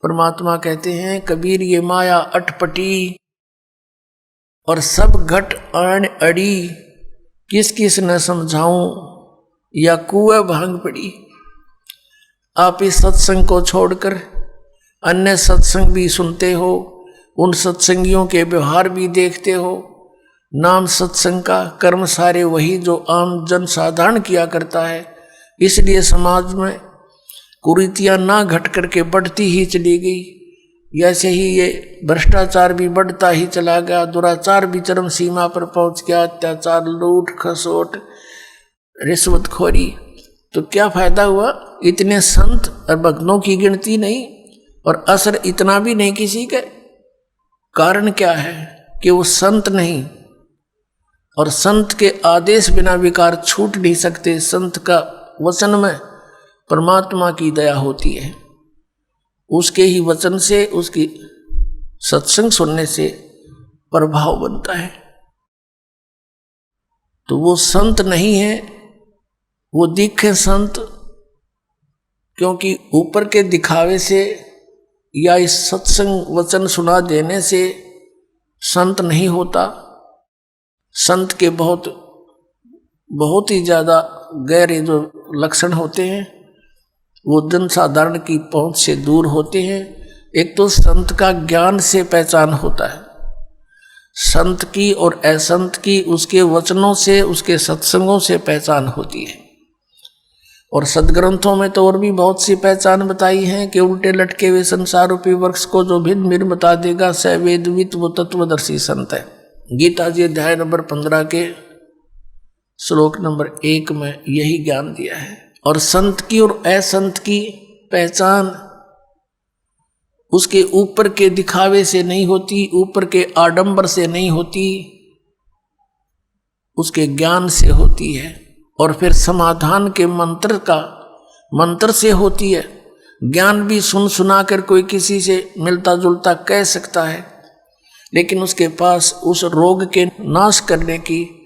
परमात्मा कहते हैं कबीर ये माया अटपटी और सब घट आन अड़ी, किस किस न समझाऊं या कुएं भांग पड़ी। आप इस सत्संग को छोड़कर अन्य सत्संग भी सुनते हो, उन सत्संगियों के व्यवहार भी देखते हो। नाम सत्संग का कर्म सारे वही जो आम जन साधारण किया करता है, इसलिए समाज में कुरीतियां ना घट करके बढ़ती ही चली गई। ऐसे ही ये भ्रष्टाचार भी बढ़ता ही चला गया, दुराचार भी चरम सीमा पर पहुंच गया, अत्याचार, लूट खसोट, रिश्वतखोरी। तो क्या फायदा हुआ? इतने संत और भक्तों की गिनती नहीं और असर इतना भी नहीं किसी के। कारण क्या है कि वो संत नहीं, और संत के आदेश बिना विकार छूट नहीं सकते। संत का वचन में परमात्मा की दया होती है, उसके ही वचन से, उसकी सत्संग सुनने से प्रभाव बनता है। तो वो संत नहीं है, वो दिखे संत, क्योंकि ऊपर के दिखावे से या इस सत्संग वचन सुना देने से संत नहीं होता। संत के बहुत ही ज्यादा गहरे जो लक्षण होते हैं, वो जन साधारण की पहुंच से दूर होते हैं। एक तो संत का ज्ञान से पहचान होता है, संत की और असंत की उसके वचनों से, उसके सत्संगों से पहचान होती है। और सदग्रंथों में तो और भी बहुत सी पहचान बताई है कि उल्टे लटके हुए संसार रूपी वृक्ष को जो भिन्न भिन्न बता देगा, स वेदवित वो तत्वदर्शी संत है। गीता जी अध्याय नंबर 15 के श्लोक नंबर 1 में यही ज्ञान दिया है। और संत की और असंत की पहचान उसके ऊपर के दिखावे से नहीं होती, ऊपर के आडंबर से नहीं होती, उसके ज्ञान से होती है। और फिर समाधान के मंत्र से होती है। ज्ञान भी सुना कर कोई किसी से मिलता जुलता कह सकता है, लेकिन उसके पास उस रोग के नाश करने की,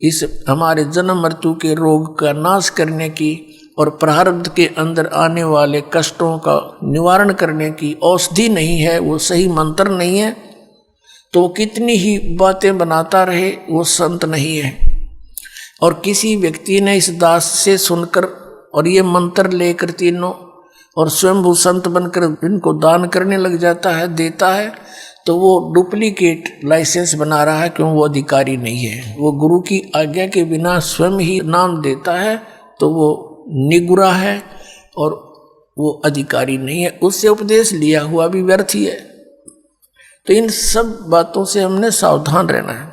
इस हमारे जन्म मृत्यु के रोग का नाश करने की और प्रारब्ध के अंदर आने वाले कष्टों का निवारण करने की औषधि नहीं है, वो सही मंत्र नहीं है। तो कितनी ही बातें बनाता रहे, वो संत नहीं है। और किसी व्यक्ति ने इस दास से सुनकर और ये मंत्र लेकर तीनों और स्वयं संत बनकर इनको दान करने लग जाता है, देता है, तो वो डुप्लीकेट लाइसेंस बना रहा है, क्यों? वो अधिकारी नहीं है। वो गुरु की आज्ञा के बिना स्वयं ही नाम देता है, तो वो निगुरा है और वो अधिकारी नहीं है। उससे उपदेश लिया हुआ भी व्यर्थ ही है। तो इन सब बातों से हमने सावधान रहना है।